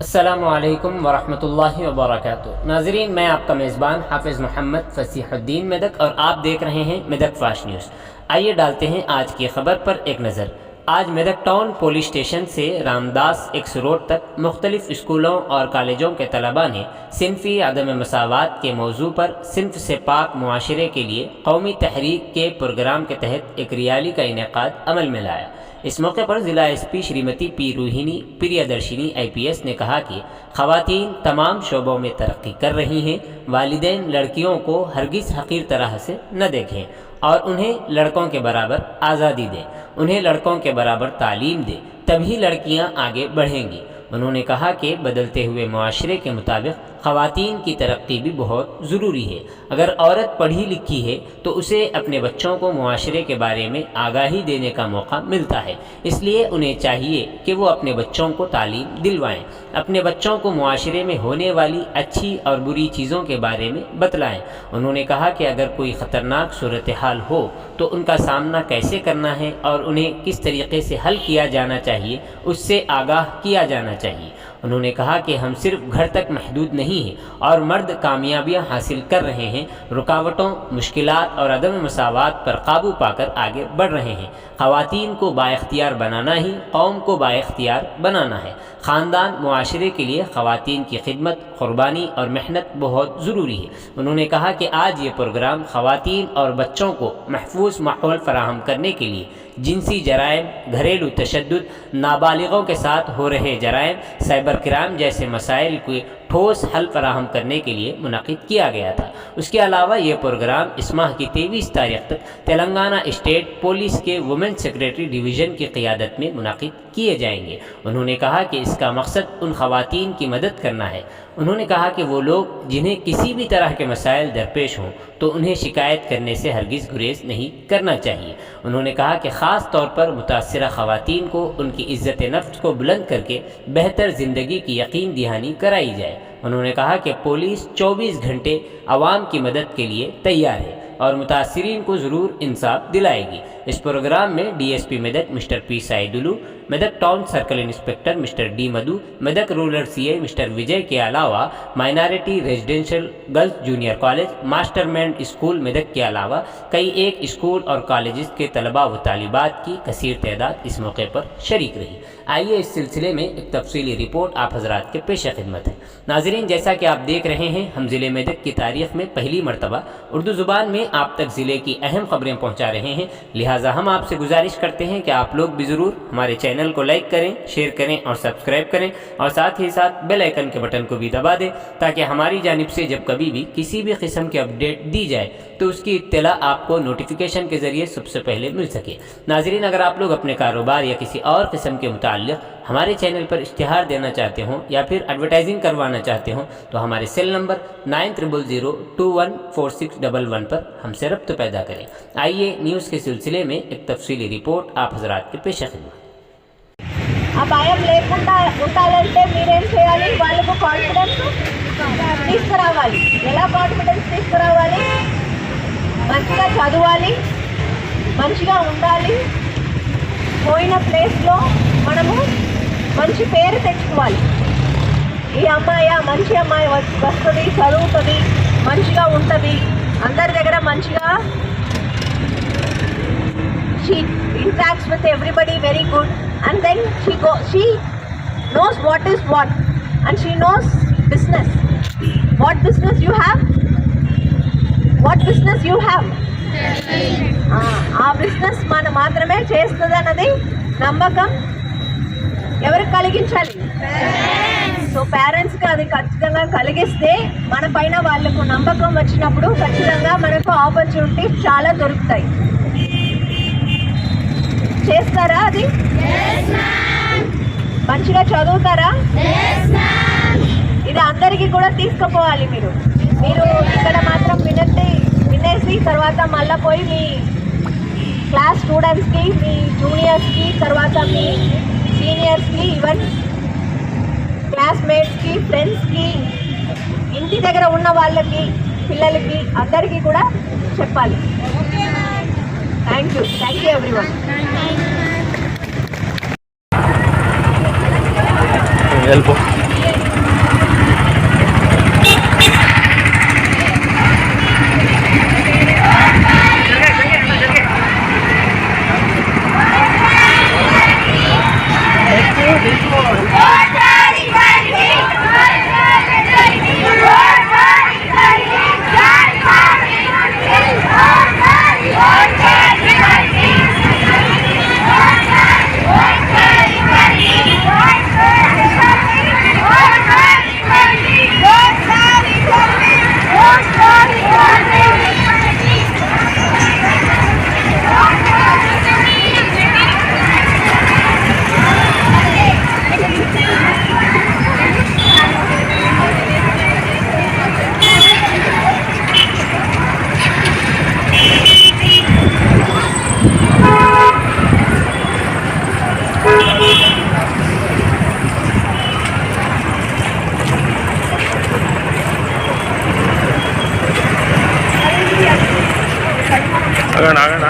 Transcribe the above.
अस्सलामुअलैकुम वरहमतुल्लाहि वबरकातुहू। नाज़रीन, मैं आपका मेज़बान हाफिज़ मोहम्मद फ़सीहुद्दीन मेदक और आप देख रहे हैं मेदक फाश न्यूज़। आइए डालते हैं आज की खबर पर एक नज़र। आज मेदक टाउन पुलिस स्टेशन से रामदास एक्स रोड तक मुख्तलिफ स्कूलों और कॉलेजों के तलबा ने सिनफ़ी अदम मसावात के मौजू पर सिनफ से पाक मुआशरे के लिए कौमी तहरीक के प्रोग्राम के तहत एक रैली का इनेकाद अमल में लाया। इस मौके पर ज़िला SP Shrimati P Rohini Priyadarshini IPS ने कहा कि ख़वातीन तमाम शोबों में तरक्की कर रही हैं। वालिदैन लड़कियों को हरगिज़ हक़ीर तरह से न देखें और उन्हें लड़कों के बराबर आज़ादी दें, उन्हें लड़कों के बराबर तालीम दें, तभी लड़कियां आगे बढ़ेंगी। उन्होंने कहा कि बदलते हुए मुआशरे के मुताबिक ख़वातीन की तरक्की भी बहुत ज़रूरी है। अगर औरत पढ़ी लिखी है तो उसे अपने बच्चों को मुआशरे के बारे में आगाही देने का मौका मिलता है, इसलिए उन्हें चाहिए कि वो अपने बच्चों को तालीम दिलवाएं, अपने बच्चों को मुआशरे में होने वाली अच्छी और बुरी चीज़ों के बारे में बतलाएं। उन्होंने कहा कि अगर कोई ख़तरनाक सूरत हाल हो तो उनका सामना कैसे करना है और उन्हें किस तरीके से हल किया जाना चाहिए, उससे आगाह किया जाना चाहिए। उन्होंने कहा कि हम सिर्फ घर तक महदूद नहीं हैं और मर्द कामयाबियां हासिल कर रहे हैं, रुकावटों, मुश्किलात और अदम मसावात पर काबू पाकर आगे बढ़ रहे हैं। ख़वातीन को बाइख्तियार बनाना ही कौम को बाइख्तियार बनाना है। ख़ानदान मुआशरे के लिए ख़वातीन की खिदमत, क़ुरबानी और मेहनत बहुत ज़रूरी है। उन्होंने कहा कि आज ये प्रोग्राम ख़वातीन और बच्चों को महफूज माहौल फराहम करने के लिए जिनसी जराइम, घरेलू तशद्दुद, नाबालिगों के साथ हो रहे जराइम, साइबर क्राइम जैसे मसाइल को ठोस हल फराहम करने के लिए मुनक़िद किया गया था। उसके अलावा ये प्रोग्राम इस माह की 23 तारीख तक तेलंगाना स्टेट पुलिस के वुमेन सेक्रेटरी डिवीज़न की क़ियादत में मुनक़िद किए जाएंगे। उन्होंने कहा कि इसका मकसद उन ख़वातीन की मदद करना है। उन्होंने कहा कि वो लोग जिन्हें किसी भी तरह के मसाइल दरपेश हों तो उन्हें शिकायत करने से हरगिज़ गुरेज नहीं करना चाहिए। उन्होंने कहा कि ख़ास तौर पर मुतासिरा ख़वातीन को उनकी इज़्ज़त नफ्स को बुलंद करके बेहतर ज़िंदगी की यकीन दहानी कराई जाए। उन्होंने कहा कि पुलिस 24 घंटे आवाम की मदद के लिए तैयार है और मुतासिरीन को ज़रूर इंसाफ दिलाएगी। इस प्रोग्राम में DSP Medak mister P Saidulu, Medak town circle inspector mister D Madhu, Medak rural CI mister Vijay के अलावा minority residential girls junior college, mastermind school Medak के अलावा कई एक स्कूल और कॉलेज के तलबा व तालिबात की कसीर तादाद इस मौके पर शरीक रही। आइए इस सिलसिले में एक तफसीली रिपोर्ट आप हजरात के पेश खिदमत है। नाज़रीन, जैसा कि आप देख रहे हैं, हम ज़िले मेदक की तारीख़ में पहली मरतबा उर्दू ज़ुबान में आप तक ज़िले की अहम ख़बरें पहुँचा रहे हैं। लिहाजा हम आपसे गुजारिश करते हैं कि आप लोग भी ज़रूर हमारे चैनल को लाइक करें, शेयर करें और सब्सक्राइब करें और साथ ही साथ बेल आइकन के बटन को भी दबा दें ताकि हमारी जानिब से जब कभी भी किसी भी किस्म की अपडेट दी जाए तो उसकी इत्तला आपको नोटिफिकेशन के ज़रिए सबसे पहले मिल सके। नाज़रीन, अगर आप लोग अपने कारोबार या किसी और किस्म के मुताल्लिक़ हमारे चैनल पर इश्तिहार देना चाहते हों या फिर एडवर्टाइजिंग करवाना चाहते हों तो हमारे सेल नंबर 9000214611 पर हमसे रब्त पैदा करें। आइए न्यूज़ के सिलसिले में एक तफसीली रिपोर्ट आप हजरात के पेश खिदमत। ఆ భయం లేకుండా ఉండాలంటే మీరేం చేయాలి? వాళ్ళకు కాన్ఫిడెన్స్ తీసుకురావాలి. ఎలా కాన్ఫిడెన్స్ తీసుకురావాలి? మంచిగా చదవాలి, మంచిగా ఉండాలి, పోయిన ప్లేస్లో మనము మంచి పేరు తెచ్చుకోవాలి. ఈ అమ్మాయి మంచి అమ్మాయి వస్తుంది, చదువుతుంది, మంచిగా ఉంటుంది, అందరి దగ్గర మంచిగా she interacts with everybody very good, and then she knows what is what, and she knows business. What business you have? What business you have? ఆ బిజినెస్ మనం మాత్రమే చేస్తుందన్నది నమ్మకం ఎవరికి కలిగించాలి? సో పేరెంట్స్కి అది ఖచ్చితంగా కలిగిస్తే మన పైన వాళ్ళకు నమ్మకం వచ్చినప్పుడు ఖచ్చితంగా మనకు ఆపర్చునిటీస్ చాలా దొరుకుతాయి. చేస్తారా? అది మంచిగా చదువుతారా? ఇది అందరికీ కూడా తీసుకుపోవాలి. మీరు ఇక్కడ మాత్రం వినేసి తర్వాత మళ్ళీ పోయి మీ క్లాస్ స్టూడెంట్స్కి, మీ జూనియర్స్కి, తర్వాత మీ సీనియర్స్కి, ఈవెన్ క్లాస్మేట్స్కి, ఫ్రెండ్స్కి, ఇంటి దగ్గర ఉన్న వాళ్ళకి, పిల్లలకి అందరికీ కూడా చెప్పాలి. Thank you everyone. help ఆగండి ఆగండి